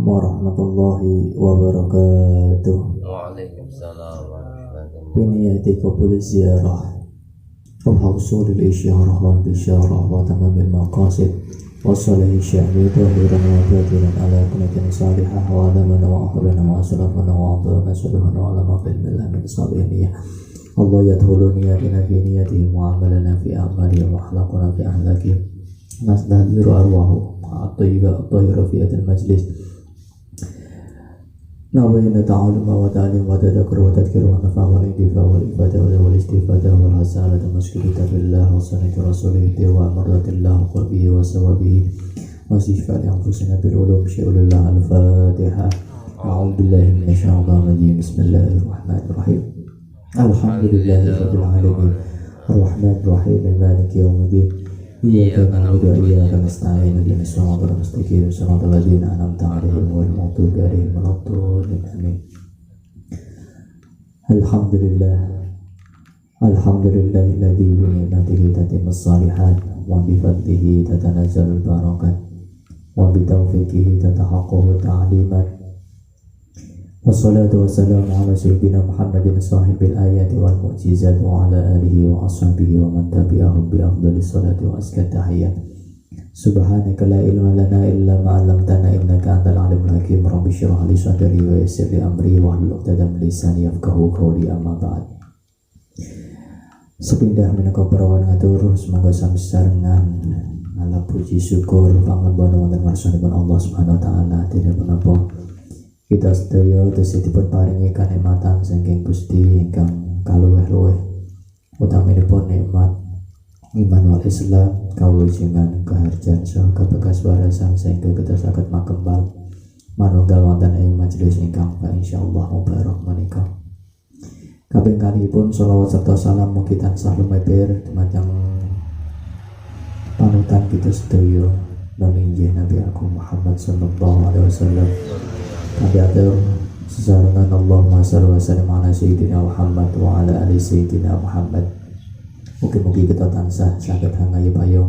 warahmatullahi wabarakatuh. Waalaikumsalam warahmatullahi Biniyati qabul ziyarah wa hausulil isyarah wal bisyarah wa tamamil maqasid wa salih syahri tahiran wa batinan ala kunatin salihah wa alamana wa ahlana wa asalafana wa abdana salihana wa alama bilmillah min salihiyah. Allah yadhuluni yadina fi niyatihim wa amalana fi amalihim wa akhlaquna fi ahlakihim. Nasdahdiru arwahu at-tayyibah fi adil majlis. Nawayna ta'aluma wa ta'alim wa tadakkur wa tadkir wa nafa wa intifa wa ibadah wa istifadah wa hasanah wa maskilita billah wa sanati rasulih wa mardatillah wa qurbihi wa sawabihi wa sifat anfusina bil ulum syai'ulillah al-fatihah. A'udhu billahi minasyaitonir rajim. Bismillahirrahmanirrahim. Alhamdulillahi rabbil alamin arrahmanir rahim maliki yaumiddin. Iyyaka na'budu wa iyyaka nasta'in ihdinas siratal mustaqim siratal ladzina an'amta 'alaihim ghairil maghdubi 'alaihim waladdallin amin. Alhamdulillahilladzi bi ni'matihi tatimmus shalihat wa bi fadlihi tatanazzalul barakat wa bi taufiqihi tatahaqqaqu ta'limat. Wassalatu wassalamu ala sayyidina Muhammadin sahibil ayati wal mu'jizat wa ala alihi wa ashabihi wa man tabi'ahum bi afdalis salati wa azkat tahiyyat. Subhanaka la ilma lana illa ma 'allamtana innaka antal alimul hakim. Rabbi shrah li sadri wa yassir li amri wa hlul 'uqdatam min lisani yafqahu qawli amma ba'd. Sepindah menika perawan ngatur semoga sami sarengan ala puji syukur pangapunten wonten ngarsanipun Allah Subhanahu wa taala dene menapa kita sedaya dipun paringi kanikmatan saking Gusti ingkang kaluwih-luwih utaminipun nikmat iman wal Islam kawujengan kaharjan saha kabekas warasan sehingga kita saged makembal manunggal wonten ing majelis ingkang insyaallah mubarak menika. Kaping kalihipun shalawat serta salam mugi tansah lumeber dumateng panutan kita sedaya injih Nabi Agung Muhammad sallallahu alaihi wasallam. Kami atur sesarengan Allahumma shalli wa sallim ala sayyidina Muhammad wa ala ali sayyidina Muhammad. Mugi-mugi kita tansah saged hangayuh-ayuh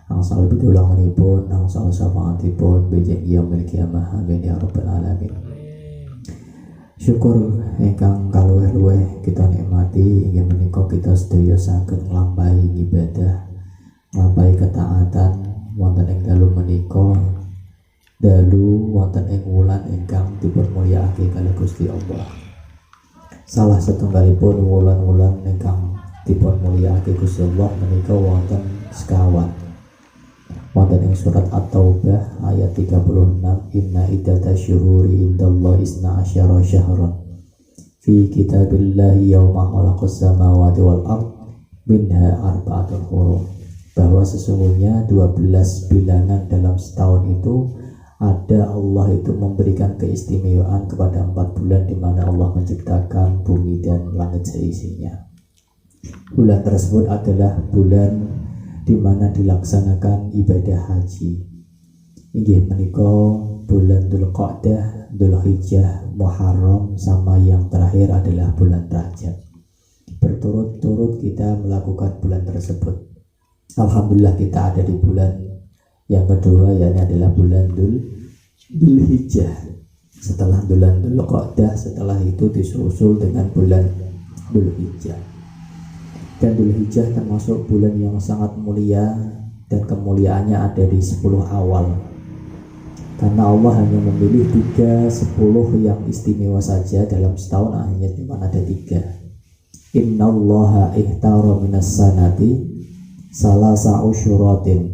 angsal pitulunganipun angsal syafaatipun bejeng yaumil qiyamah amin ya rabbal alamin. Syukur ingkang kaluwih-luwih kita nikmati inggih menika kita sedaya saged nglampahi ibadah, nglampahi ketaatan wonten ing dalu menika. Dalu wonten ing wulan ingkang dipun mulyakake kalih Gusti Allah. Salah setunggalipun wulan-wulan ingkang dipun mulyakake Gusti Allah menika wonten sekawan. Wonten ing surat At-Taubah ayat 36, inna iddatasyuhuri indallahi isna asyara syahran fi kitabillahi yauma khalaqas samawati wal ard minha arba'atun hurum. Bahwa sesungguhnya 12 bilangan dalam setahun itu ada Allah itu memberikan keistimewaan kepada 4 bulan di mana Allah menciptakan bumi dan langit seisinya. Bulan tersebut adalah bulan di mana dilaksanakan ibadah haji. Inggih menika bulan Dzulqa'dah, Dzulhijjah, Muharram sama yang terakhir adalah bulan Rajab. Berturut-turut kita melakukan bulan tersebut. Alhamdulillah kita ada di bulan yang kedua, yakni adalah bulan Dzulhijjah. Setelah bulan Dzulqa'dah, setelah itu disusul dengan bulan Dzulhijjah. Dan Dzulhijjah termasuk bulan yang sangat mulia dan kemuliaannya ada di 10 awal. Karena Allah hanya memilih 10 yang istimewa saja dalam setahun, hanya cuma ada 3. Innallaha ihtara minas sanati salasa usyuratin.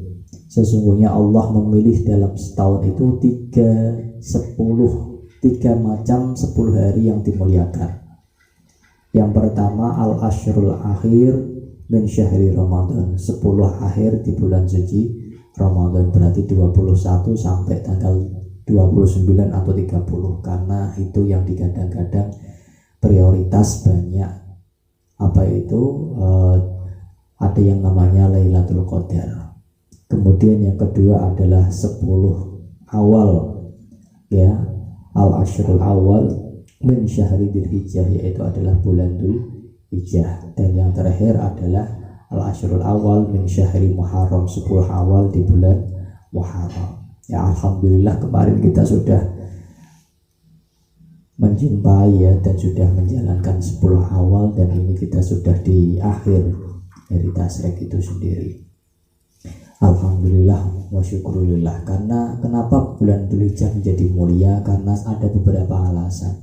Sesungguhnya Allah memilih dalam setahun itu 3 macam 10 hari yang dimuliakan. Yang pertama al-ashrul akhir min syahri Ramadan, 10 akhir di bulan suci Ramadan, berarti 21 sampai tanggal 29 atau 30, karena itu yang digadang-gadang prioritas banyak. Apa itu? Ada yang namanya Lailatul Qadar. Kemudian yang kedua adalah 10 awal, ya, al-ashrul awal min syahri Dzulhijjah, yaitu adalah bulan Dzulhijjah. Dan yang terakhir adalah al-ashrul awal min syahri Muharram, 10 awal di bulan Muharram. Ya, alhamdulillah kemarin kita sudah menjumpai ya, dan sudah menjalankan 10 awal, dan ini kita sudah di akhir dari tasrek itu sendiri. Alhamdulillah wa syukurillah. Karena kenapa bulan Dzulhijjah menjadi mulia? Karena ada beberapa alasan.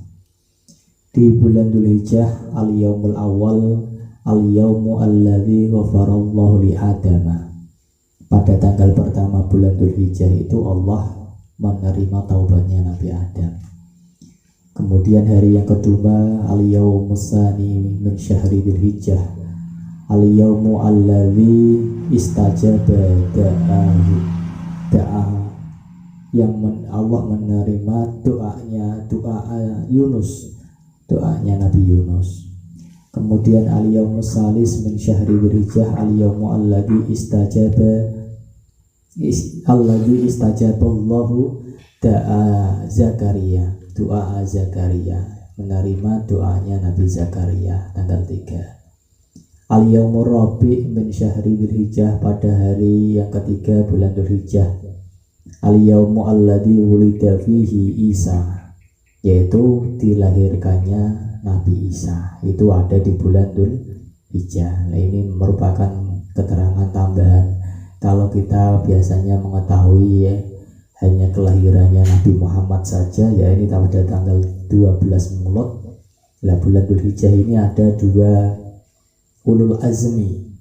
Di bulan Dzulhijjah al-yaumul awal, al-yaumu alladzi ghafarallahu li Adama. Pada tanggal pertama bulan Dzulhijjah itu Allah menerima taubatnya Nabi Adam. Kemudian hari yang kedua al-yaumus tsani min syahri Dzulhijjah, al-yaumu alladzi istajaba da'a yang Allah menerima doa Yunus, doanya Nabi Yunus. Kemudian al-yaumus salis min syahri Dzulhijjah, al-yaumu alladzi istajaba Allahu da'a Zakaria, doa Zakaria, menerima doanya Nabi Zakaria tanggal 3. Al-yaumur rabi' min syahri Dzulhijjah, pada hari yang ketiga bulan Dzulhijjah, al-yaumu alladzi wulida fihi Isa, yaitu dilahirkannya Nabi Isa, itu ada di bulan Dzulhijjah. Nah, ini merupakan keterangan tambahan. Kalau kita biasanya mengetahui ya, hanya kelahirannya Nabi Muhammad saja, ya ini pada tanggal 12 Mulud. Nah, bulan Dzulhijjah ini ada 2 ulul azmi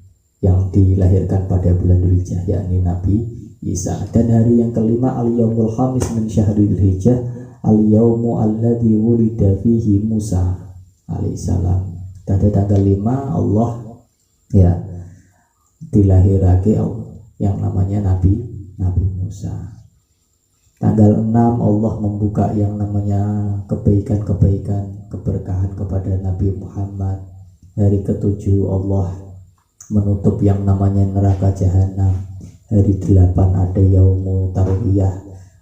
yang dilahirkan pada bulan Dzulhijjah, yakni Nabi Isa. Dan hari yang kelima al-yaumul khamis min syahri Dzulhijjah, al-yaumu alladzi wulida fihi Musa alaihissalam. Pada tanggal 5 Allah ya dilahirake yang namanya Nabi Musa. Tanggal 6 Allah membuka yang namanya kebaikan-kebaikan, keberkahan kepada Nabi Muhammad. Hari ke-7 Allah menutup yang namanya neraka jahanam. Hari 8 ada yaumu tarwiyah,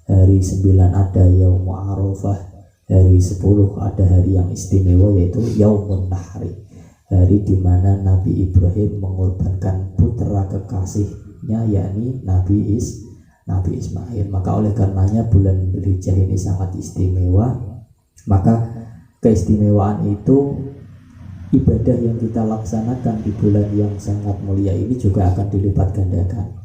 hari 9 ada yaumu arafah, hari 10 ada hari yang istimewa yaitu yaumun nahri, hari dimana Nabi Ibrahim mengorbankan putra kekasihnya yakni Nabi Ismail. Maka oleh karenanya bulan Dzulhijjah ini sangat istimewa. Maka keistimewaan itu, ibadah yang kita laksanakan di bulan yang sangat mulia ini juga akan dilipat gandakan.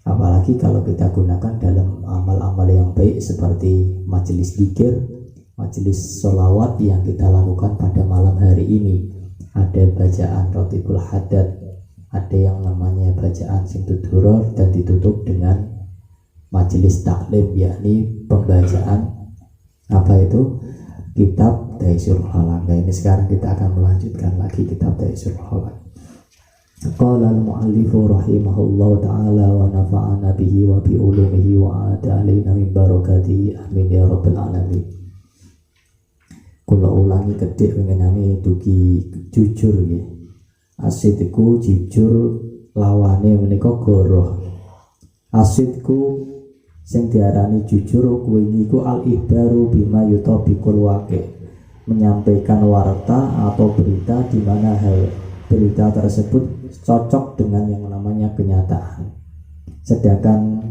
Apalagi kalau kita gunakan dalam amal-amal yang baik seperti majelis dzikir, majelis sholawat yang kita lakukan pada malam hari ini. Ada bacaan Rotibul Haddad, ada yang namanya bacaan Simtuduror, dan ditutup dengan majelis taklim, yakni pembacaan kitab Taisirul Halaq. Nah, ini sekarang kita akan melanjutkan lagi kitab Taisirul Halaq. Qala al-mu'allifu rahimahullahu ta'ala wa nafa'ana bihi wa bi ulumihi wa a'ada alaina min barakatihi amin ya rabbal alamin. Kula ulangi kedhik mengenani dugi jujur nggih. Asidku jujur lawane menika goroh. Asidku sing diarani jujur kuwi niku al-ihbaru bima yutabiqul waqi', menyampaikan warta atau berita di mana berita tersebut cocok dengan yang namanya kenyataan. Sedangkan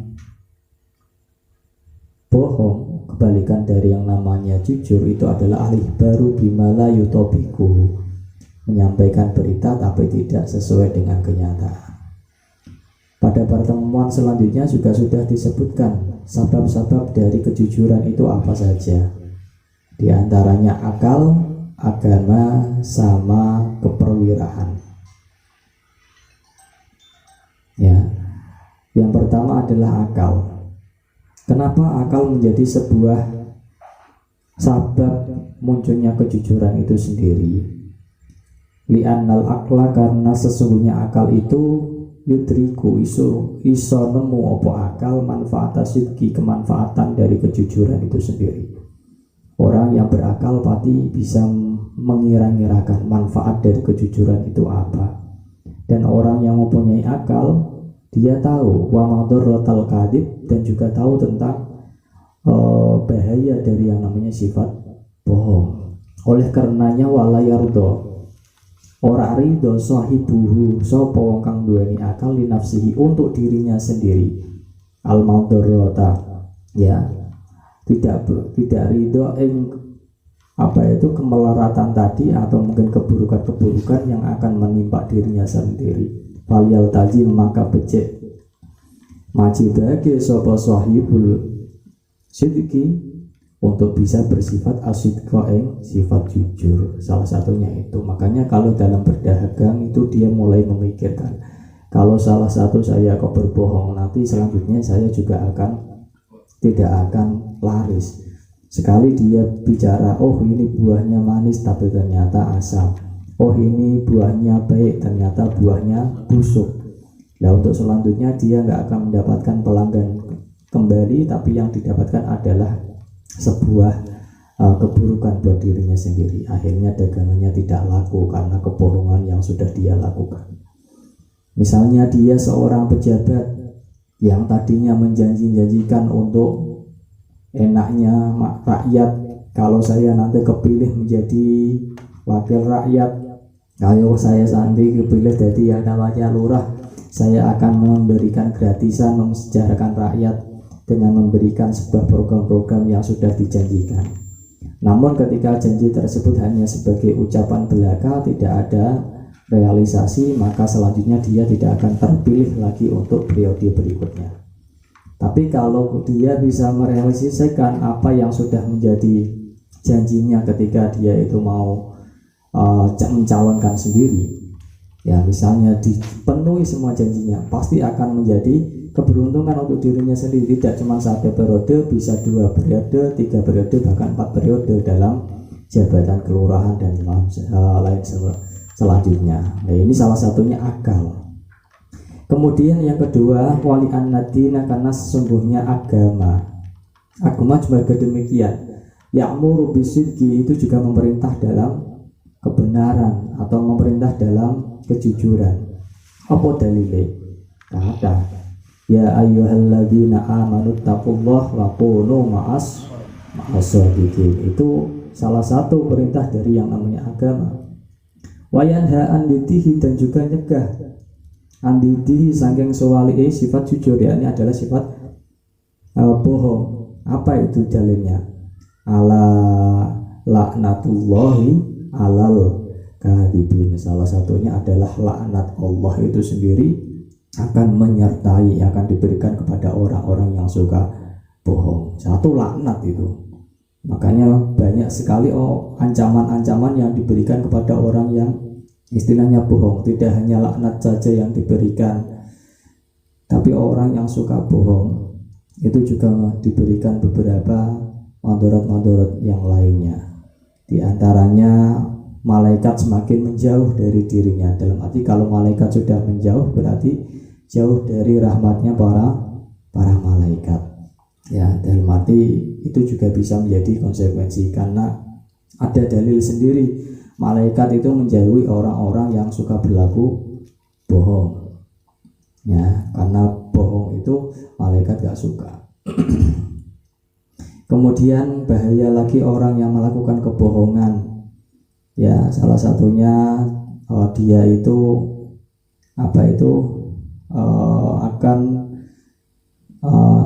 bohong, kebalikan dari yang namanya jujur, itu adalah al-ihbaru bima la yutabiqu, menyampaikan berita tapi tidak sesuai dengan kenyataan. Pada pertemuan selanjutnya juga sudah disebutkan sebab-sebab dari kejujuran itu apa saja. Di antaranya akal, agama, sama keperwiraan. Ya, yang pertama adalah akal. Kenapa akal menjadi sebuah sabab munculnya kejujuran itu sendiri? Li'annal akla, karena sesungguhnya akal itu yudriku iso nemu opo akal manfaat sidqi, kemanfaatan dari kejujuran itu sendiri. Orang yang berakal pasti bisa mengira-ngirakan manfaat dari kejujuran itu apa. Dan orang yang mempunyai akal, dia tahu wa madharratal kadhib, dan juga tahu tentang bahaya dari yang namanya sifat bohong. Oleh karenanya wala yardo, ora ridho sahibuhu, sapa wong kang duweni akal, li nafsihi, untuk dirinya sendiri, al madharrata, ya, tidak ridho ing kemelaratan tadi atau mungkin keburukan-keburukan yang akan menimpa dirinya sendiri. Faliyal taji, maka becek majibake sapa sahibul sidiki untuk bisa bersifat asidqa ing sifat jujur. Salah satunya itu. Makanya kalau dalam berdagang itu dia mulai memikirkan, kalau salah satu saya kok berbohong, nanti selanjutnya saya juga tidak akan laris. Sekali dia bicara, oh ini buahnya manis tapi ternyata asam, oh ini buahnya baik ternyata buahnya busuk. Nah untuk selanjutnya dia nggak akan mendapatkan pelanggan kembali, tapi yang didapatkan adalah sebuah keburukan buat dirinya sendiri. Akhirnya dagangannya tidak laku karena kebohongan yang sudah dia lakukan. Misalnya dia seorang pejabat yang tadinya menjanjikan untuk enaknya rakyat, kalau saya nanti kepilih menjadi wakil rakyat, kalau saya nanti kepilih jadi yang namanya lurah, saya akan memberikan gratisan, mesejahterakan rakyat dengan memberikan sebuah program-program yang sudah dijanjikan. Namun ketika janji tersebut hanya sebagai ucapan belaka, tidak ada realisasi, maka selanjutnya dia tidak akan terpilih lagi untuk periode berikutnya. Tapi kalau dia bisa merealisasikan apa yang sudah menjadi janjinya ketika dia itu mau mencalonkan sendiri, ya misalnya dipenuhi semua janjinya, pasti akan menjadi keberuntungan untuk dirinya sendiri. Tidak cuma 1 periode, bisa 2 periode, 3 periode, bahkan 4 periode dalam jabatan kelurahan dan lain selanjutnya. Nah ini salah satunya akal. Kemudian yang kedua, wali an-nadina, karena sesungguhnya agama juga demikian. Ya'muru bisidqi, itu juga memerintah dalam kebenaran atau memerintah dalam kejujuran. Apa dalilnya? Kata ya ayyuhalladzina amanu taqullaha wa kunu ma'as shadiqin. Itu salah satu perintah dari yang namanya agama. Wa yanha an didihi, dan juga nyegah andidi saking sewali sifat jujur, ya ini adalah sifat bohong. Apa itu dalilnya? Ala laknatullahi alal kadhibin. Salah satunya adalah laknat Allah itu sendiri akan menyertai, akan diberikan kepada orang-orang yang suka bohong. Satu laknat itu. Makanya banyak sekali ancaman-ancaman yang diberikan kepada orang yang istilahnya bohong. Tidak hanya laknat saja yang diberikan, tapi orang yang suka bohong itu juga diberikan beberapa mandorot-mandorot yang lainnya. Di antaranya malaikat semakin menjauh dari dirinya. Dalam arti kalau malaikat sudah menjauh, berarti jauh dari rahmatnya para malaikat. Ya, dalam arti itu juga bisa menjadi konsekuensi, karena ada dalil sendiri malaikat itu menjauhi orang-orang yang suka berlaku bohong. Ya, karena bohong itu malaikat gak suka. Kemudian bahaya lagi orang yang melakukan kebohongan. Ya, salah satunya dia itu akan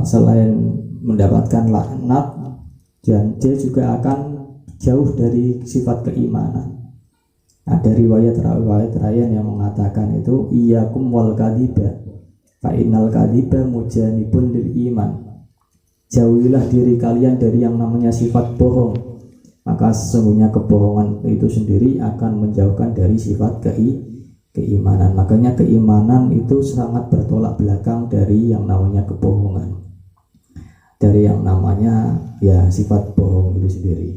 selain mendapatkan laknat, dan dia juga akan jauh dari sifat keimanan. Ada riwayat yang mengatakan itu iyyakum wal kadhiba fa innal kadhiba mujanibun lil iman. Jauhilah diri kalian dari yang namanya sifat bohong, maka sesungguhnya kebohongan itu sendiri akan menjauhkan dari sifat keimanan. Makanya keimanan itu sangat bertolak belakang dari yang namanya kebohongan, dari yang namanya ya sifat bohong itu sendiri.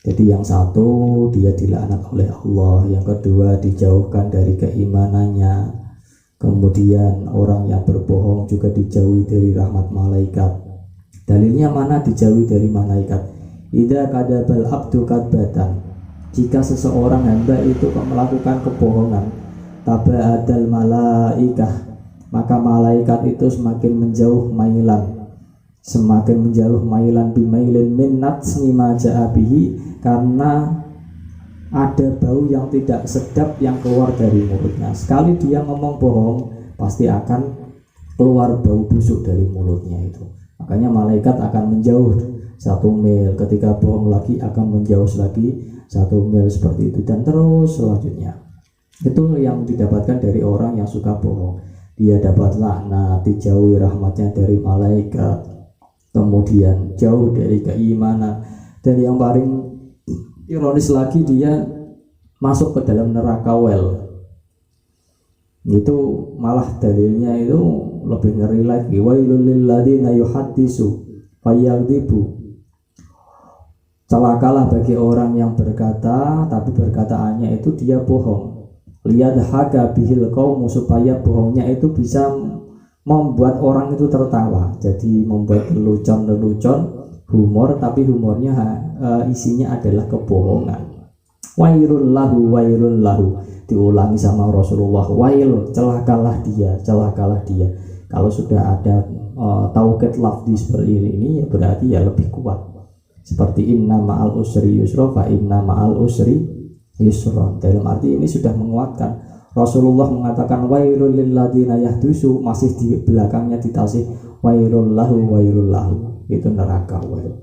Jadi yang satu dia dilaknat oleh Allah, yang kedua dijauhkan dari keimanannya, kemudian orang yang berbohong juga dijauhi dari rahmat malaikat. Dalilnya mana dijauhi dari malaikat? Idza kadzabal abdu kadzbatan, jika seseorang hamba itu melakukan kebohongan, taba'adal malaikah, maka malaikat itu semakin menjauh mailan bimailin min natsmi ma ja'a bihi, karena ada bau yang tidak sedap yang keluar dari mulutnya. Sekali dia ngomong bohong, pasti akan keluar bau busuk dari mulutnya itu. Makanya malaikat akan menjauh 1 mil, ketika bohong lagi akan menjauh lagi 1 mil, seperti itu dan terus selanjutnya. Itu yang didapatkan dari orang yang suka bohong. Dia dapat laknat, dijauhi rahmatnya dari malaikat, kemudian jauh dari keimanan, dan yang paling ironis lagi dia masuk ke dalam neraka wel. Itu malah dalilnya itu lebih ngeri lagi. Wailul lil ladzina yuhaddisu fayaghdibu. Celakalah bagi orang yang berkata tapi perkataannya itu dia bohong. Liyadhaka bihil qaumu, supaya bohongnya itu bisa membuat orang itu tertawa. Jadi membuat lelucon-lelucon, humor, tapi humornya isinya adalah kebohongan. Wailul lahu, wailul lahu. Diulangi sama Rasulullah, wail, celakalah dia, celakalah dia. Kalau sudah ada taukid lafzi seperti ini ya berarti ya lebih kuat. Seperti inna ma'al usri yusra fa inna ma'al usri yusra. Dalam arti ini sudah menguatkan. Rasulullah mengatakan wailul lil ladzina yahdusu, masih di belakangnya ditasih wailul lahu, wailul lahu. Itu neraka wail.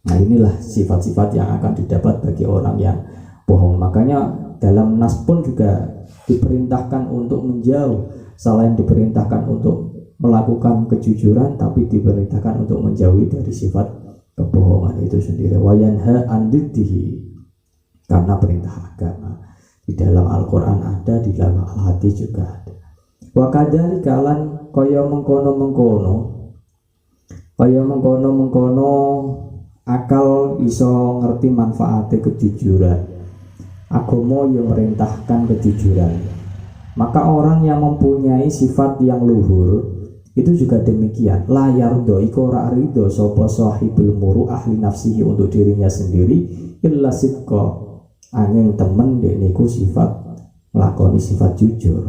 Nah, inilah sifat-sifat yang akan didapat bagi orang yang bohong. Makanya dalam nas pun juga diperintahkan untuk menjauh. Selain diperintahkan untuk melakukan kejujuran, tapi diperintahkan untuk menjauhi dari sifat kebohongan itu sendiri. Wayanha andiddihi, karena perintah agama. Di dalam Al-Quran ada, di dalam Al-Hadis juga ada. Wa kadzalika lan kaya mengkono-mengkono, kaya mengkono-mengkono akal iso ngerti manfaatnya kejujuran. Agama yang merintahkan kejujuran. Maka orang yang mempunyai sifat yang luhur itu juga demikian. La yardo iku ora ridho sapa sahibul muru ahli nafsihi untuk dirinya sendiri illa sidqa, angin temen niku sifat nglakoni sifat jujur.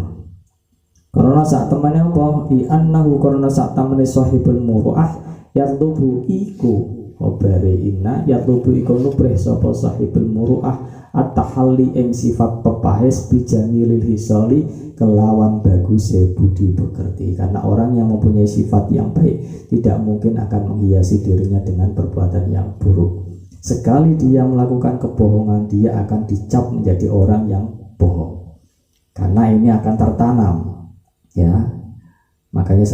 Karena saat temannya apa? Di annahu, karena saat temannya sahibul muru'ah yardubu iku obare inna yardubu iku nubreh sapa sahibul muru'ah at-tahalli ing sifat pepahes bijamilil hisoli, kelawan bagus budi pekerti. Karena orang yang mempunyai sifat yang baik tidak mungkin akan menghiasi dirinya dengan perbuatan yang buruk. Sekali dia melakukan kebohongan, dia akan dicap menjadi orang yang bohong, karena ini akan tertanam, ya. Makanya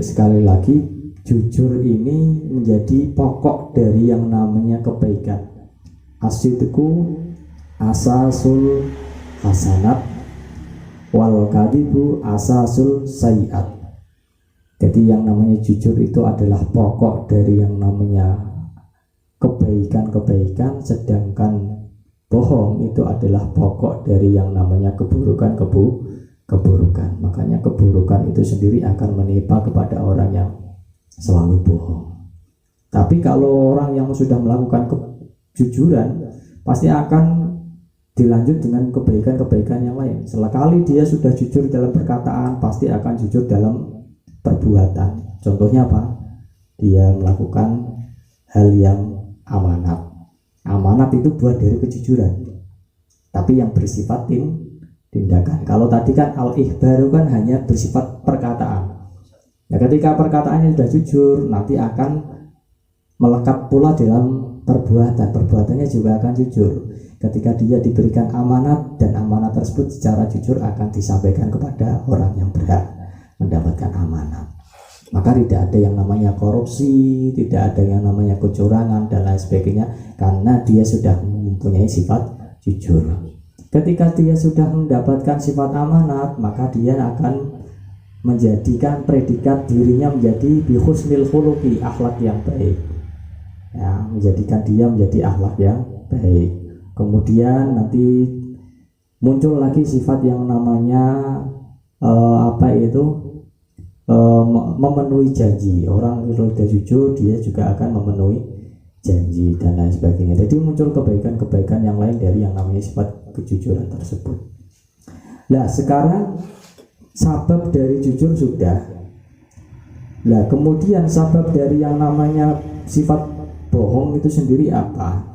sekali lagi jujur ini menjadi pokok dari yang namanya kebaikan. Asidku asasul hasanat wal kadibu asasul sayiat. Jadi yang namanya jujur itu adalah pokok dari yang namanya kebaikan-kebaikan, sedangkan bohong itu adalah pokok dari yang namanya keburukan. Makanya keburukan itu sendiri akan menimpa kepada orang yang selalu bohong. Tapi kalau orang yang sudah melakukan kejujuran, pasti akan dilanjut dengan kebaikan-kebaikan yang lain. Sekali dia sudah jujur dalam perkataan, pasti akan jujur dalam perbuatan. Contohnya apa? Dia melakukan hal yang amanat. Amanat itu buat dari kejujuran, tapi yang bersifat tindakan. Kalau tadi kan al-ikhbaru kan hanya bersifat perkataan. Nah, ketika perkataannya sudah jujur, nanti akan melekat pula dalam perbuatan. Perbuatannya juga akan jujur. Ketika dia diberikan amanat, dan amanat tersebut secara jujur akan disampaikan kepada orang yang berhak mendapatkan amanat. Maka tidak ada yang namanya korupsi, tidak ada yang namanya kecurangan dan lain sebagainya, karena dia sudah mempunyai sifat jujur. Ketika dia sudah mendapatkan sifat amanat, maka dia akan menjadikan predikat dirinya menjadi bihusnil khuluqi, akhlak yang baik, ya, menjadikan dia menjadi akhlak yang baik. Kemudian nanti muncul lagi sifat yang namanya memenuhi janji. Orang kalau sudah jujur, dia juga akan memenuhi janji dan lain sebagainya. Jadi muncul kebaikan-kebaikan yang lain dari yang namanya sifat kejujuran tersebut. Nah, sekarang sabab dari jujur sudah. Nah, kemudian sabab dari yang namanya sifat bohong itu sendiri apa?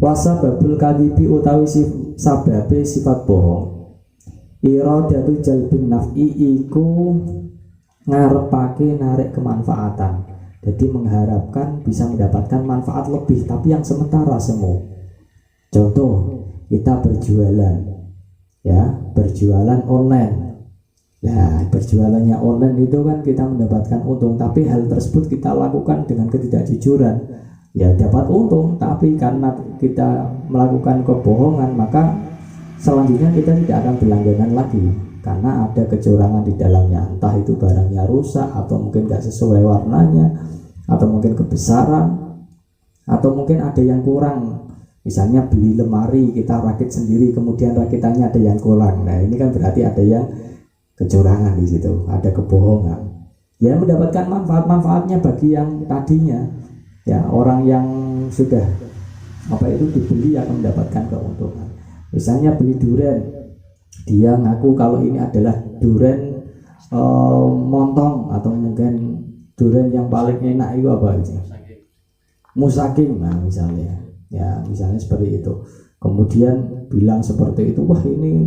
Wasababul kadibi utawi sababe sifat bohong, iradatu jalbin naf'i iku ngarepake narik kemanfaatan. Jadi mengharapkan bisa mendapatkan manfaat lebih, tapi yang sementara semu. Contoh, kita berjualan, ya, berjualan online. Nah, berjualannya online itu kan kita mendapatkan untung, tapi hal tersebut kita lakukan dengan ketidakjujuran. Ya, dapat untung, tapi karena kita melakukan kebohongan, maka selanjutnya kita tidak akan berlangganan lagi karena ada kecurangan di dalamnya. Entah itu barangnya rusak, atau mungkin gak sesuai warnanya, atau mungkin kebesaran, atau mungkin ada yang kurang. Misalnya beli lemari, kita rakit sendiri, kemudian rakitannya ada yang kurang. Nah, ini kan berarti ada yang kecurangan di situ, ada kebohongan. Ya, mendapatkan manfaat-manfaatnya bagi yang tadinya. Ya, orang yang sudah dibeli akan mendapatkan keuntungan. Misalnya beli durian, dia ngaku kalau ini adalah durian montong, atau mungkin durian yang paling enak itu apa itu? Musaking. Nah, misalnya seperti itu. Kemudian bilang seperti itu, wah ini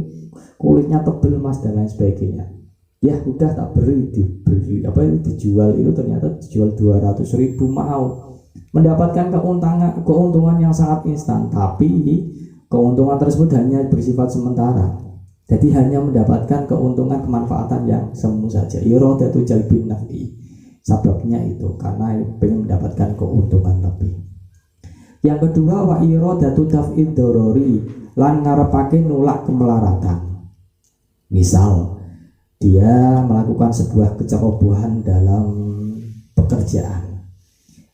kulitnya tebel mas, dan lain sebagainya. Ya udah, tak beri, dijual, itu ternyata dijual 200.000, mau mendapatkan keuntungan yang sangat instan, tapi keuntungan tersebut hanya bersifat sementara. Jadi hanya mendapatkan keuntungan kemanfaatan yang semu saja. Iradatu jalbin naf'i, sebabnya itu karena ingin mendapatkan keuntungan lebih. Yang kedua, wa iradatu daf'id dorori, lan ngarepake nolak kemelaratan. Misal dia melakukan sebuah kecerobohan dalam pekerjaan,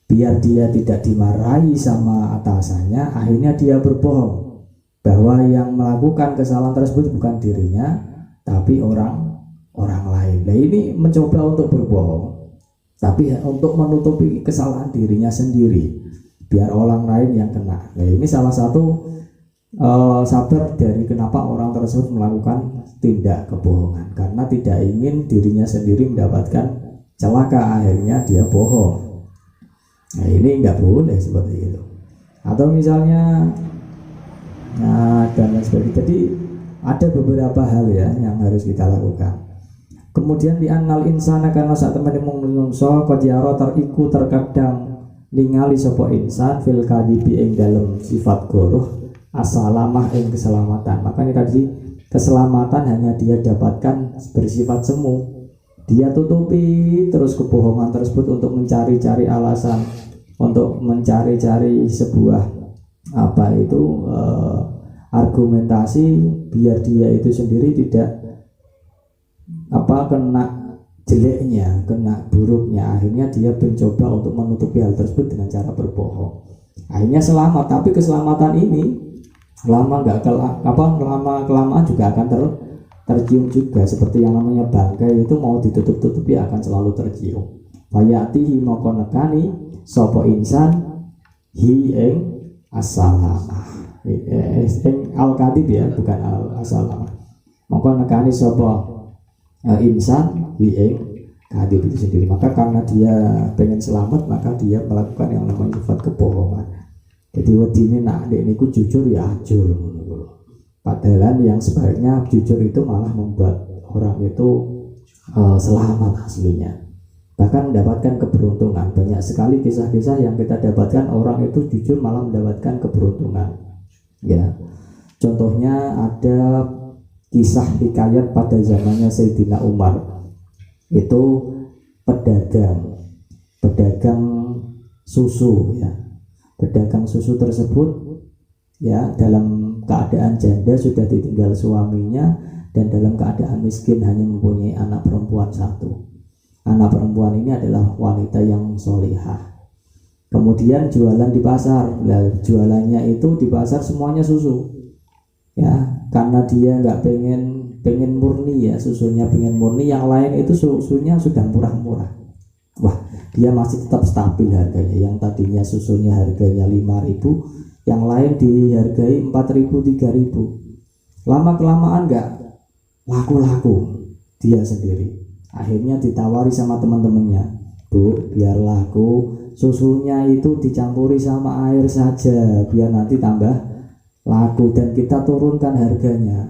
biar dia tidak dimarahi sama atasannya, akhirnya dia berbohong bahwa yang melakukan kesalahan tersebut bukan dirinya, tapi orang lain. Nah, ini mencoba untuk berbohong, tapi untuk menutupi kesalahan dirinya sendiri, biar orang lain yang kena. Nah, ini salah satu sebab dari kenapa orang tersebut melakukan tindak kebohongan, karena tidak ingin dirinya sendiri mendapatkan celaka, akhirnya dia bohong. Nah, ini nggak boleh seperti itu. Atau misalnya, dan lain sebagainya. Jadi ada beberapa hal ya yang harus kita lakukan. Kemudian di annal insana, karena saat teman menungso kodiaro teriku terkadang ningali sopo insan fil kadibi ing dalam sifat goroh asalamah ing keselamatan. Makanya tadi keselamatan hanya dia dapatkan bersifat semu. Dia tutupi terus kebohongan tersebut untuk mencari-cari alasan, untuk mencari-cari sebuah argumentasi biar dia itu sendiri tidak kena jeleknya, kena buruknya. Akhirnya dia mencoba untuk menutupi hal tersebut dengan cara berbohong. Akhirnya selamat, tapi keselamatan ini lama kelamaan juga akan tercium juga, seperti yang namanya bangkai itu mau ditutup-tutupi akan selalu tercium. Fayatihi moko nekani sapa insan hi ing as-salamah. Al-kadib ya, bukan al-salamah. Moko nekani sapa insan hi ing kadib itu sendiri. Maka karena dia pengen selamat, maka dia melakukan yang namanya sifat kebohongan. Jadi wedine nak ndek niku jujur ya ajur. Padahal yang sebaiknya jujur itu malah membuat orang itu selamat aslinya, bahkan mendapatkan keberuntungan. Banyak sekali kisah-kisah yang kita dapatkan orang itu jujur malah mendapatkan keberuntungan. Ya, contohnya ada kisah hikayat pada zamannya Sayyidina Umar. Itu pedagang susu ya. Pedagang susu tersebut ya dalam keadaan janda, sudah ditinggal suaminya, dan dalam keadaan miskin hanya mempunyai anak perempuan satu. Anak perempuan ini adalah wanita yang solihah. Kemudian jualan di pasar. Nah, jualannya itu di pasar semuanya susu ya, karena dia nggak pengen murni ya, susunya pengen murni. Yang lain itu susunya sudah murah-murah. Wah, dia masih tetap stabil harganya. Yang tadinya susunya harganya 5.000, yang lain dihargai 4.000, 3.000. Lama kelamaan nggak laku-laku dia sendiri. Akhirnya ditawari sama teman-temannya, Bu, biar laku susunya itu dicampuri sama air saja, biar nanti tambah laku dan kita turunkan harganya.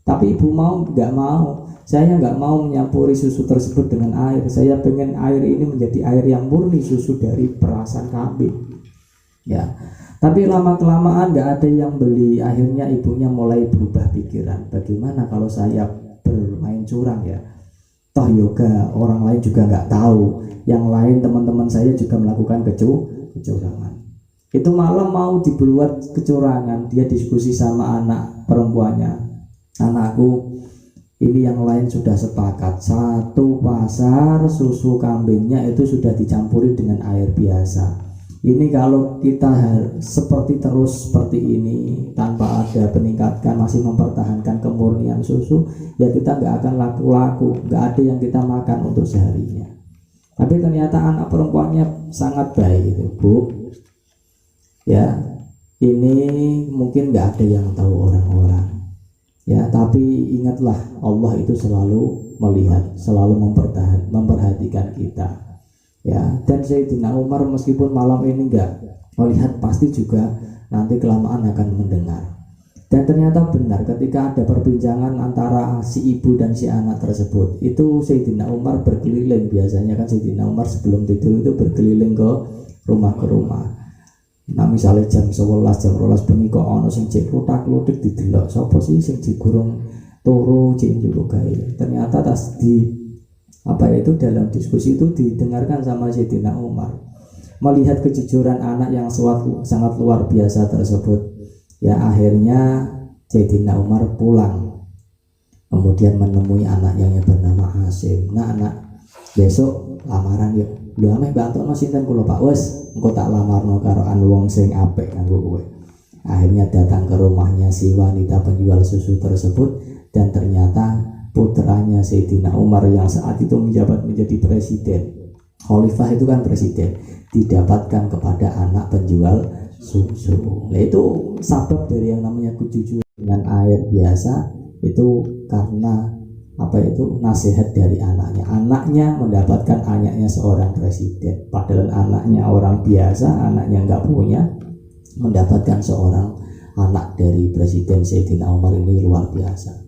Tapi ibu mau nggak mau, saya nggak mau menyampuri susu tersebut dengan air. Saya pengen air ini menjadi air yang murni, susu dari perasan kambing. Ya, tapi lama kelamaan nggak ada yang beli. Akhirnya ibunya mulai berubah pikiran. Bagaimana kalau saya bermain curang ya? Toh yoga orang lain juga nggak tahu. Yang lain teman-teman saya juga melakukan kecurangan. Itu malam mau dibuat kecurangan. Dia diskusi sama anak perempuannya. Anakku, ini yang lain sudah sepakat. Satu pasar susu kambingnya itu sudah dicampuri dengan air biasa. Ini kalau kita seperti terus seperti ini tanpa ada peningkatan, masih mempertahankan kemurnian susu, ya kita nggak akan laku-laku, nggak ada yang kita makan untuk seharinya. Tapi ternyata anak perempuannya sangat baik itu, Bu. Ya, ini mungkin nggak ada yang tahu orang-orang. Ya, tapi ingatlah Allah itu selalu melihat, selalu memperhatikan kita. Ya, dan Sayyidina Umar meskipun malam ini enggak melihat, pasti juga nanti kelamaan akan mendengar. Dan ternyata benar ketika ada perbincangan antara si ibu dan si anak tersebut, itu Sayyidina Umar berkeliling. Biasanya kan Sayyidina Umar sebelum tidur itu berkeliling ke rumah. Nah misalnya jam 11 bengi kok ono sing cek klutak-klutik didelok, sapa sih sing digurung turu cek njero gawe. Ternyata tas di dalam diskusi itu didengarkan sama Sayyidina Umar, melihat kejujuran anak yang sangat luar biasa tersebut. Ya akhirnya Sayyidina Umar pulang, kemudian menemui anaknya yang bernama Asim. Nah anak, besok lamaran yuk. Lho ameh bantono sinten kula Pak, wes engko tak lamarno karo wong sing apik kanggo kowe. Akhirnya datang ke rumahnya si wanita penjual susu tersebut, dan ternyata putranya Sayyidina Umar yang saat itu menjabat menjadi presiden. Khalifah itu kan presiden, didapatkan kepada anak penjual susu. Nah itu sebab dari yang namanya kejujuran dengan air biasa itu karena nasihat dari anaknya. Anaknya mendapatkan anaknya seorang presiden, padahal anaknya orang biasa, anaknya nggak punya, mendapatkan seorang anak dari presiden. Sayyidina Umar ini luar biasa.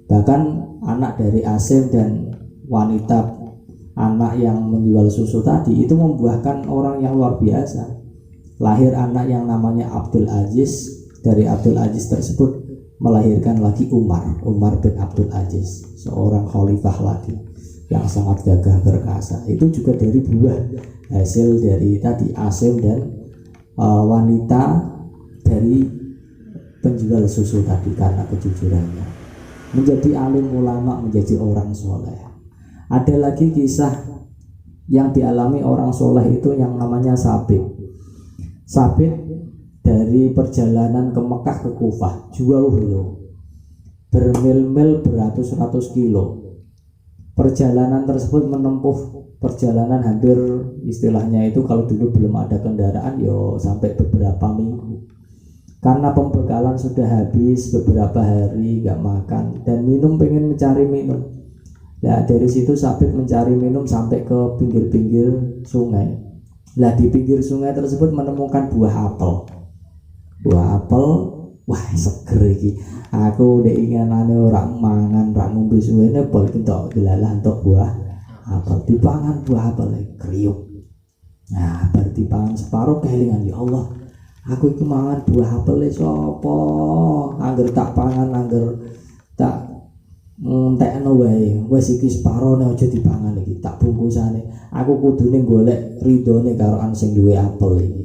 Bahkan anak dari Asim dan wanita anak yang menjual susu tadi itu membuahkan orang yang luar biasa. Lahir anak yang namanya Abdul Aziz. Dari Abdul Aziz tersebut melahirkan lagi Umar bin Abdul Aziz, seorang khalifah lagi yang sangat gagah perkasa. Itu juga dari buah hasil dari tadi Asim dan wanita dari penjual susu tadi, karena kejujurannya menjadi alim ulama, menjadi orang soleh. Ada lagi kisah yang dialami orang soleh itu yang namanya Sabit dari perjalanan ke Mekah ke Kufah, jauh itu, bermil-mil, beratus-ratus kilo. Perjalanan tersebut menempuh perjalanan hampir, istilahnya itu kalau dulu belum ada kendaraan yo sampai beberapa minggu. Karena pembekalan sudah habis, beberapa hari gak makan dan minum, pengen mencari minum. Nah dari situ Sabit mencari minum sampai ke pinggir-pinggir sungai. Nah di pinggir sungai tersebut menemukan buah apel. Wah seger iki. Aku udah inginane orang mangan, orang ngombe suwene bol kentok dilalah entuk buah apel. Dipangan buah apel kriuk. Nah bar dipangan separuh kelingan, ya Allah, aku iki mangan buah apel sapa? Angger tak pangan, angger tak entekno wae. Wis iki separone aja dipangan iki, tak bungkusane. Aku kudune golek ridone karo sing duwe apel iki.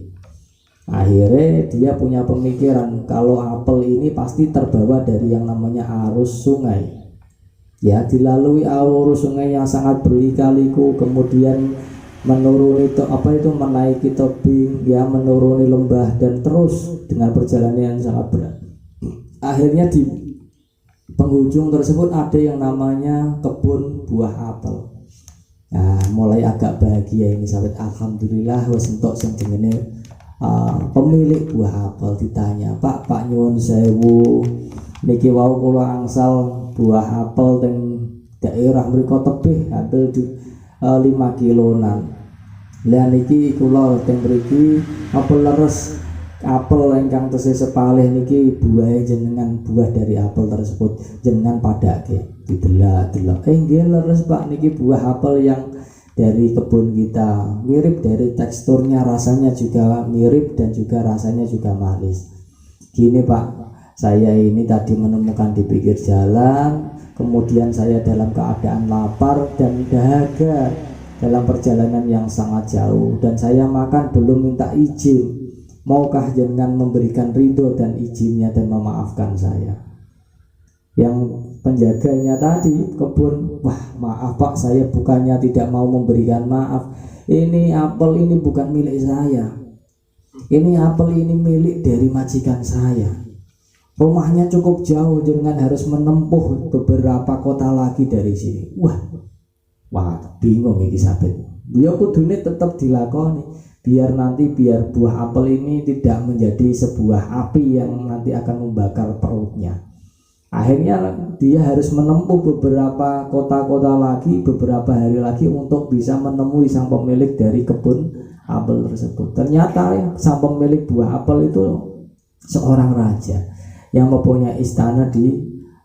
Akhirnya dia punya pemikiran kalau apel ini pasti terbawa dari yang namanya arus sungai. Ya, dilalui arus sungai yang sangat berlika-liku, kemudian menuruni menaiki tebing, ya menuruni lembah, dan terus dengan perjalanan yang sangat berat. Akhirnya di penghujung tersebut ada yang namanya kebun buah apel. Nah, mulai agak bahagia ini Sabit, alhamdulillah wis entuk sing jenenge pemilik buah apel. Ditanya, Pak nyuwun sewu, niki wau kula angsal buah apel teng daerah mriku tebih hampir 5 kilonan. Lah niki kula teng mriki apel leres apel ingkang tesih sepalih niki buah jenengan, buah dari apel tersebut jenengan padake didelok-delok. Nggih leres Pak, niki buah apel yang dari kebun kita, mirip dari teksturnya, rasanya juga mirip dan juga rasanya juga manis. Gini Pak, saya ini tadi menemukan di pinggir jalan, kemudian saya dalam keadaan lapar dan dahaga dalam perjalanan yang sangat jauh, dan saya makan belum minta izin. Maukah jenengan memberikan ridho dan izinnya dan memaafkan saya? Yang penjaganya tadi kebun, wah maaf Pak, saya bukannya tidak mau memberikan maaf, ini apel ini bukan milik saya, ini apel ini milik dari majikan saya, rumahnya cukup jauh, jenengan harus menempuh beberapa kota lagi dari sini. Wah bingung iki sabet. Ya kudune tetap dilakoni, biar buah apel ini tidak menjadi sebuah api yang nanti akan membakar perutnya. Akhirnya dia harus menempuh beberapa kota-kota lagi, beberapa hari lagi untuk bisa menemui sang pemilik dari kebun apel tersebut. Ternyata sang pemilik buah apel itu seorang raja yang mempunyai istana di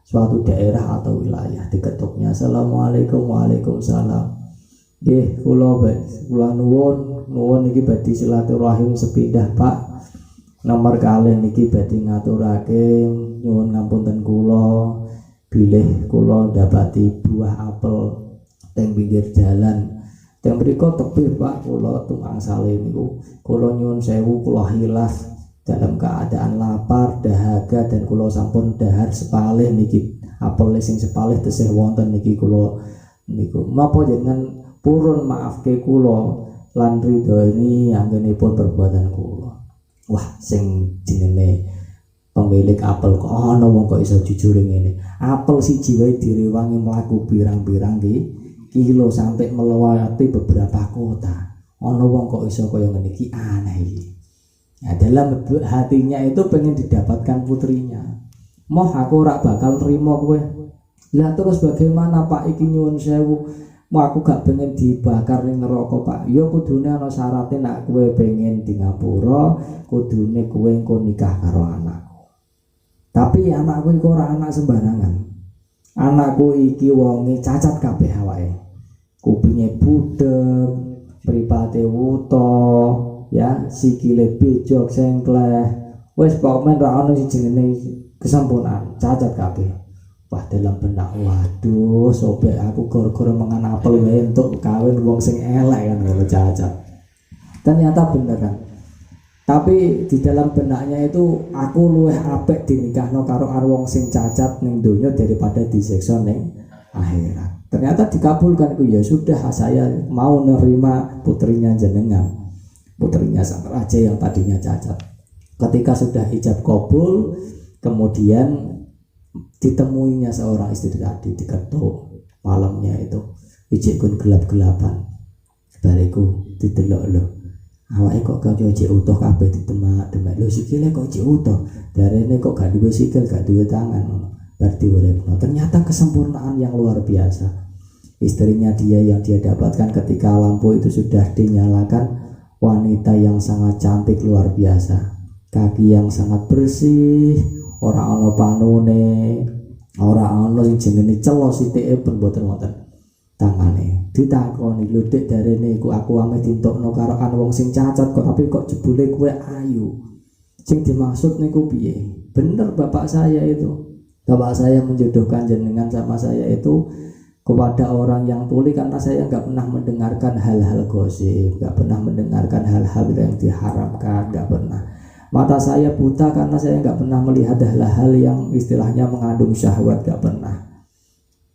suatu daerah atau wilayah. Diketuknya, Assalamualaikum. Waalaikumsalam. Kula nuwun niki badhe silaturahim sepindah Pak. Nomor kalih niki badhe ngaturake nyuwun ngapunten kula bilih kula ndapati buah apel teng pinggir jalan. Teng mriku tebih Pak, kula tumangsale niku kula nyuwun sewu, kula hilaf dalam keadaan lapar, dahaga, dan kula sampun dahar sepalih niki. Apel sing sepalih tesih wonten niki kula niku. Napa jenengan purun maafke kula lan ridhoni anggenipun perbuatan kula. Wah, sing jenenge pemilik apel kok ana wong kok iso jujur ngene. Apel siji wae direwangi mlaku pirang-pirang kilo sampai melewati beberapa kota. Ana wong kok iso kaya ngene iki, aneh iki. Nah, dalam hatinya itu pengen didapatkan putrinya. Moh aku ora bakal terima kowe. Lah terus bagaimana Pak, iki nyuwun sewu, mau aku gak pengen dibakar ning neraka Pak. Ya kudune ana syaratnya, nek kowe pengen di Ngapura kudune kowe engko nikah karo anakku. Tapi anakku iku ora anak sembarangan. Anakku iki wonge cacat kabeh awake. Kupinge budeg, mripate wuta, ya sikile bejok sengkleh. Wis pokoke ra ono siji jenenge kesempurnaan, cacat kabeh. Wah, dalam benak, waduh sobek aku gara-gara mangan apel wae entuk kawin wong sing elek kan ngono cacat. Ternyata beneran. Tapi di dalam benaknya itu aku luwih apik dinikahno karo wong sing cacat ning donya daripada disiksa ning akhirat. Ternyata dikabulkan. Ya sudah, saya mau nerima putrinya jenengan, putrinya sang raja yang tadinya cacat. Ketika sudah ijab kabul, kemudian ditemuinya seorang istri tadi diketuk malamnya itu ijikun gelap-gelapan. Bariku didelok lho, awake kok kaya ijik utuh kabeh ditemak-demak. Lho sikile kok ijik utuh, darene kok gak duwe sikil, gak duwe tangan. Berarti uripno. Ternyata kesempurnaan yang luar biasa. Istrinya dia yang dia dapatkan ketika lampu itu sudah dinyalakan, wanita yang sangat cantik luar biasa, kaki yang sangat bersih, ora ana panune, ora ana sing jenenge celo sithike pun mboten wonten. Tangane ditakoni, lho Dik, darene iku aku ame ditokno karo wong sing cacat kok, tapi kok jebule kowe ayu. Sing dimaksud niku piye? Bener bapak saya itu. Bapak saya menjodohkan jenengan sama saya itu kepada orang yang tuli, karena saya nggak pernah mendengarkan hal-hal gosip, nggak pernah mendengarkan hal-hal yang diharamkan, nggak pernah. Mata saya buta karena saya nggak pernah melihat hal-hal yang istilahnya mengandung syahwat, nggak pernah.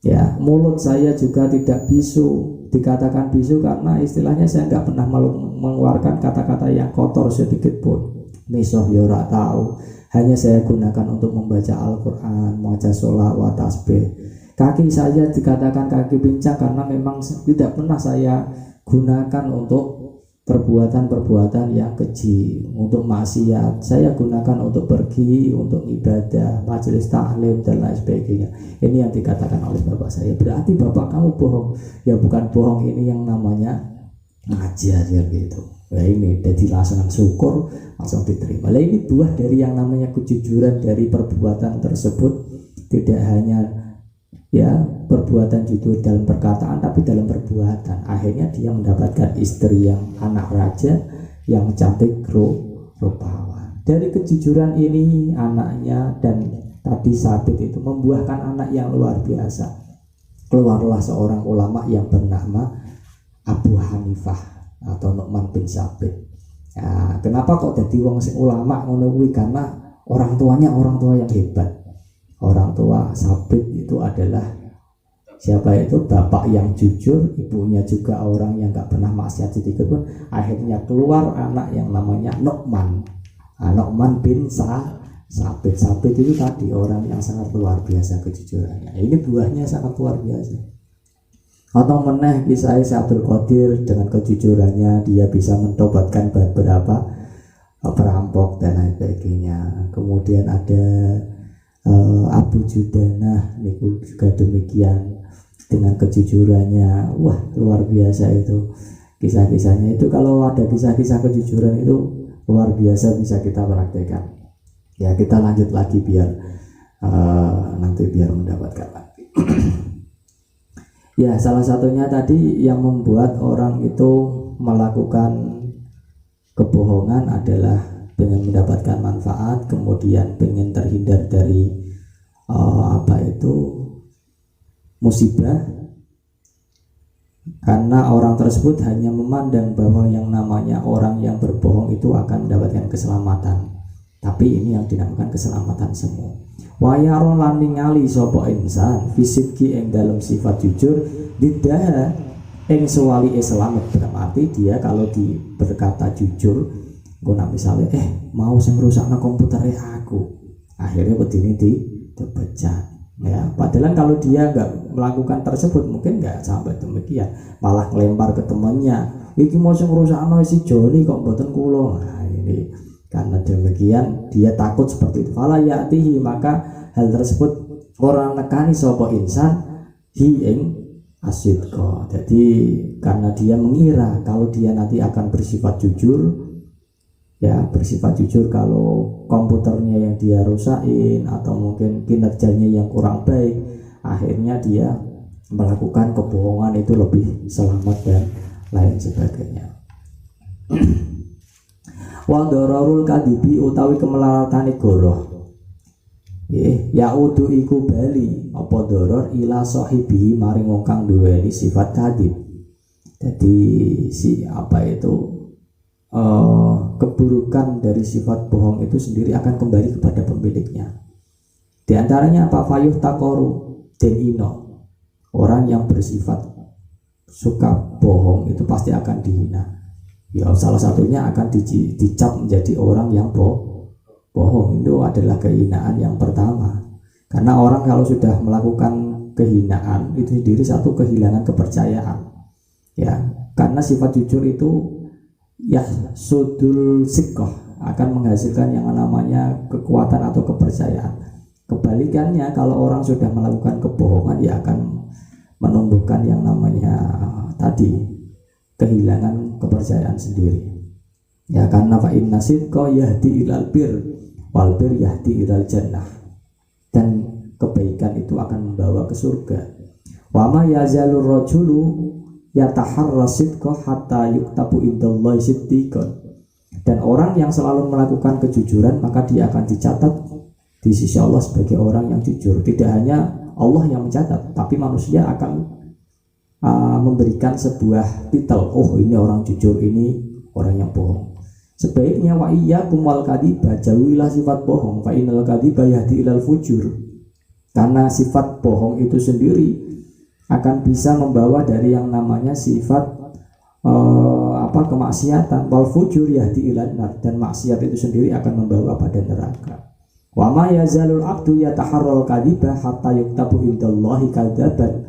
Ya, mulut saya juga tidak bisu, dikatakan bisu karena istilahnya saya nggak pernah mengeluarkan kata-kata yang kotor sedikit pun. Misoh ya ora tahu, hanya saya gunakan untuk membaca Al-Quran, membaca sholawat, tasbih. Kaki saya dikatakan kaki pincang karena memang tidak pernah saya gunakan untuk perbuatan-perbuatan yang keji, untuk maksiat. Saya gunakan untuk pergi, untuk ibadah, majelis taklim dan lain sebagainya. Ini yang dikatakan oleh bapak saya. Berarti bapak kamu bohong? Ya bukan bohong, ini yang namanya ngaji aja gitu. Nah ini jadi langsung syukur langsung diterima. Nah ini buah dari yang namanya kejujuran dari perbuatan tersebut, tidak hanya ya perbuatan jujur dalam perkataan tapi dalam perbuatan. Akhirnya dia mendapatkan istri yang anak raja, yang cantik rupawan. Dari kejujuran ini anaknya dan tadi Sabit itu membuahkan anak yang luar biasa. Keluarlah seorang ulama yang bernama Abu Hanifah atau Nu'man bin Sabit. Ya, kenapa kok jadi wong sing ulama ngono kuwi? Karena orang tuanya orang tua yang hebat. Orang tua Sabit itu adalah siapa? Itu bapak yang jujur, ibunya juga orang yang gak pernah maksiat sedikit pun. Akhirnya keluar anak yang namanya Nu'man. Nu'man bin Sabit. Sabit itu tadi orang yang sangat luar biasa kejujurannya. Ini buahnya sangat luar biasa. Atau meneh kisah Abdul Qadir dengan kejujurannya dia bisa mentobatkan beberapa perampok dan lain sebagainya. Kemudian ada Abu Judanah niku juga demikian dengan kejujurannya. Wah luar biasa itu kisah-kisahnya. Itu kalau ada kisah-kisah kejujuran itu luar biasa, bisa kita praktekkan. Ya kita lanjut lagi biar nanti biar mendapatkan lagi. Ya salah satunya tadi yang membuat orang itu melakukan kebohongan adalah dengan mendapatkan manfaat, kemudian pengen terhindar dari musibah, karena orang tersebut hanya memandang bahwa yang namanya orang yang berbohong itu akan mendapatkan keselamatan, tapi ini yang dinamakan keselamatan semu. Wayaro lan ningali sapa insan fisidki ing dalam sifat jujur didah ing sewali selamat. Berarti dia kalau berkata jujur, guna misalnya mau sing rusakna komputer aku, akhirnya begini dipecat. Ya, padahal kalau dia nggak melakukan tersebut mungkin nggak sampai demikian, malah ngelempar ke temannya, iki mau sing rusakno si Joni kok mboten kula. Nah, ini karena demikian dia takut seperti itu. Fala ya'tihi, maka hal tersebut orang nekani sapa insan hi ing asidqa. Jadi karena dia mengira kalau dia nanti akan bersifat jujur, ya bersifat jujur kalau komputernya yang dia rusakin atau mungkin kinerjanya yang kurang baik, akhirnya dia melakukan kebohongan itu lebih selamat dan lain sebagainya. Wa dararul kadibi utawi kemelaratane goroh. Ya udu iku bali apa doror ila sahibi maring wong kang duweni sifat kadib. Jadi keburukan dari sifat bohong itu sendiri akan kembali kepada pemiliknya. Di antaranya apa? Fayuh takoru denino. Orang yang bersifat suka bohong itu pasti akan dihina. Ya salah satunya akan dicap menjadi orang yang bohong. Itu adalah kehinaan yang pertama. Karena orang kalau sudah melakukan kehinaan itu sendiri satu kehilangan kepercayaan. Ya, karena sifat jujur itu ya sudul sikoh akan menghasilkan yang namanya kekuatan atau kepercayaan. Kebalikannya kalau orang sudah melakukan kebohongan ya akan menumbuhkan yang namanya tadi kehilangan kepercayaan sendiri. Ya karena fa inna sidqa yahdi ilal bir wal bir yahdi ilal jannah, dan kebaikan itu akan membawa ke surga. Wa ma yazalur rajulu yataharra sidqa hatta yuktabu indallahi siddiqan. Dan orang yang selalu melakukan kejujuran maka dia akan dicatat di sisi Allah sebagai orang yang jujur. Tidak hanya Allah yang mencatat, tapi manusia akan memberikan sebuah titel, oh ini orang jujur, ini orang yang bohong. Sebaiknya wa iyyakum wal kadiba, jauhilah sifat bohong, fa innal kadiba yahdi ilal fujur. Karena sifat bohong itu sendiri akan bisa membawa dari yang namanya sifat kemaksiatan. Wal fujur yahdi ilan nar, dan maksiat itu sendiri akan membawa pada neraka. Wa ma yazalul abdu yataharral kadiba hatta yuktabu indallahi kadaban.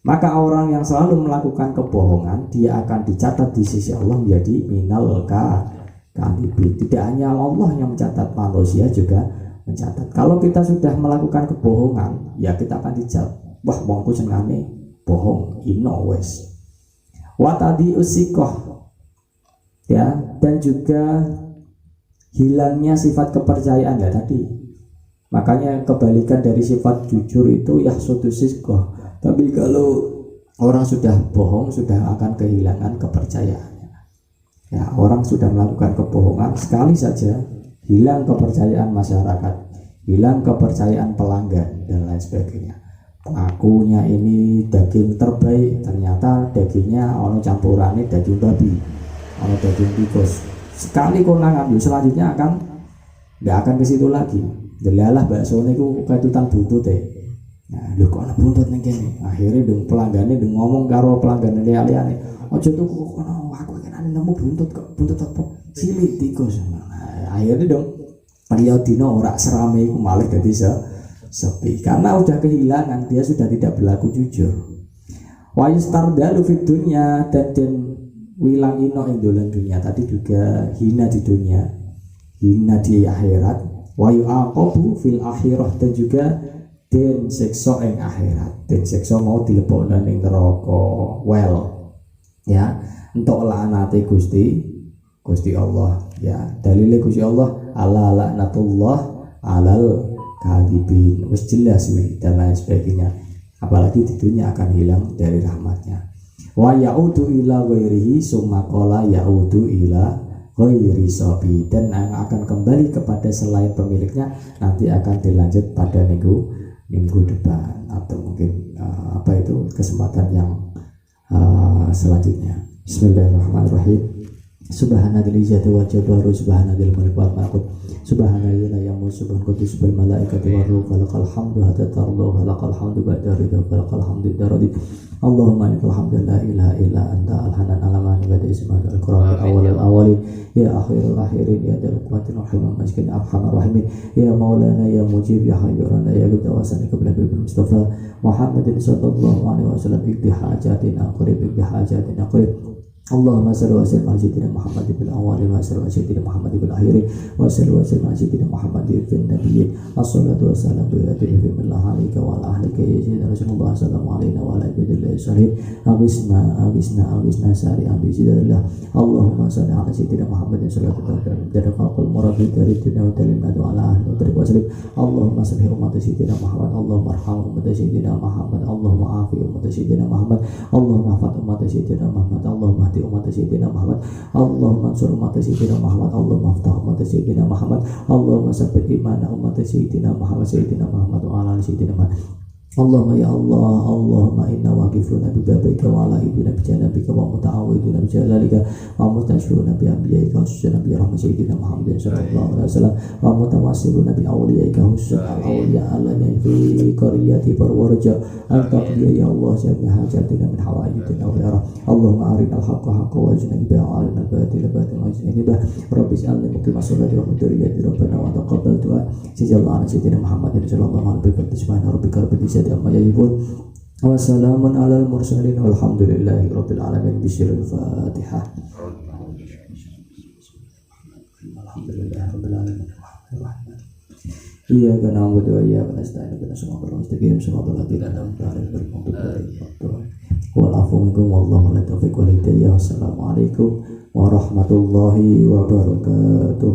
Maka orang yang selalu melakukan kebohongan dia akan dicatat di sisi Allah menjadi minal kadibin. Tidak hanya Allah yang mencatat, manusia juga mencatat. Kalau kita sudah melakukan kebohongan, ya kita akan dicap, wah wongku senengane bohong, ino wes. Watadi usikoh, ya, dan juga hilangnya sifat kepercayaan ya tadi. Makanya kebalikan dari sifat jujur itu yahsudusiskoh. Tapi kalau orang sudah bohong, sudah akan kehilangan kepercayaannya. Ya, orang sudah melakukan kebohongan sekali saja, hilang kepercayaan masyarakat, hilang kepercayaan pelanggan dan lain sebagainya. Pengakunya ini daging terbaik, ternyata dagingnya ono campurannya daging babi, ono daging tikus. Sekali konangan, selanjutnya nggak akan ke situ lagi. Delalah bakso niku ketutan buntut teh. Nah, lho kok ana buntut ning kene. Akhirnya dong pelanggane dong ngomong karo pelanggan liyane. Ojo tuku kono, aku kan nemu buntut kok. Buntut apa? Cilik tikus. Nah, akhirnya dong Maria dino ora serame iku malih dadi sepi karena udah kehilangan, dia sudah tidak berlaku jujur. Wa yastardalu fid dunya, dan wilang ino ing dolan dunia, tadi juga hina di dunia, hina di akhirat. Wa yu'aqabu fil akhirah, dan juga den siksa ing akhirat, den siksa mau dilebokno ning neraka. Ya, entuk laknate Gusti Allah, ya. Dalile Gusti Allah ala laknatullah alal kadibin, wis jelas wih, dan lain sebagainya. Apalagi di dunia akan hilang dari rahmatnya. Wa ya'udu ila ghairihi summa qala ya'udu ila ghairi sabi, dan akan kembali kepada selain pemiliknya, nanti akan dilanjut pada minggu depan atau mungkin kesempatan yang selanjutnya. Bismillahirrahmanirrahim. Subhanalladzil izzati wa jabaru, subhanalladzil malik wal malakut, subhanalladzil la yamutu subhan qudus bil malaikati war ruh, falaqal hamdu hatta tardu, falaqal hamdu ba'da ridha, falaqal hamdu daradi. Allahumma lakal hamdu la ilaha illa anta al-hanan alamani bada isma'il al-qur'an awal ya akhirul akhirin ya dal quwwatin rahimah maskin arhamar rahimin ya maulana ya mujib ya hayyurana ya gudawasani qabla bil mustafa Muhammadin sallallahu alaihi wasallam ikti hajatina qarib. Allahumma salli wa sallim ala sayyidina Muhammad bil awwal wa salli ala sayyidina Muhammad bil akhir wa salli wa sallim ala sayyidina Muhammad bil nabiyyin as-salatu wassalamu bi adli fi billah alayka wa ala ahlika ya sayyidina Rasulullah sallallahu alaihi wa ala alihi sahih agisna sari abi sayyidillah. Allahumma salli ala sayyidina Muhammad sallallahu alaihi wa sallam dari qalbul murad dari dunia wa talimna wa ala alihi wa sallam. Allahumma salli umat sayyidina Muhammad, Allahumma arham umat sayyidina Muhammad, Allahumma afi umat sayyidina Muhammad, Allahumma afat umat sayyidina Muhammad, Allahumma umat sayyidina Muhammad, Allahumma ansur umat sayyidina Muhammad, Allahumma aftah umat sayyidina Muhammad, Allahumma sabbit imana umat sayyidina Muhammad wa ala sayyidina Muhammad. Allahumma ya Allah, Allahumma inna waqifuna bi babika wa ala ibina bi janabika wa muta'awwiduna bi jalalika wa mutashuruna bi anbiyaika husna bi rahmat sayyidina Muhammadin sallallahu alaihi wasallam wa mutawassiluna bi awliyaika husna al-awliya alladhi fi qaryati Purworejo al-taqdiya ya Allah syafi'a hajatina min hawaijitina wa ya Allahumma arinal haqqa haqqan wa jannibna wa arinal batila batilan wa jannibna rabbis alli muqima salati wa mudriyati rabbana wa taqabbal du'a sallallahu alaihi sayyidina Muhammadin sallallahu alaihi wasallam subhana rabbika rabbil izzati amma yasifun wa salamun alal mursalin walhamdulillahi rabbil alamin. Bismillahil Fatihah. Alhamdulillahi rabbil alamin. Iyyaka na'budu wa iyyaka nasta'in ihdinas siratal mustaqim siratal ladzina an'amta 'alaihim wal afu wallahu la taufiq wal hidayah. Wassalamualaikum warahmatullahi wabarakatuh.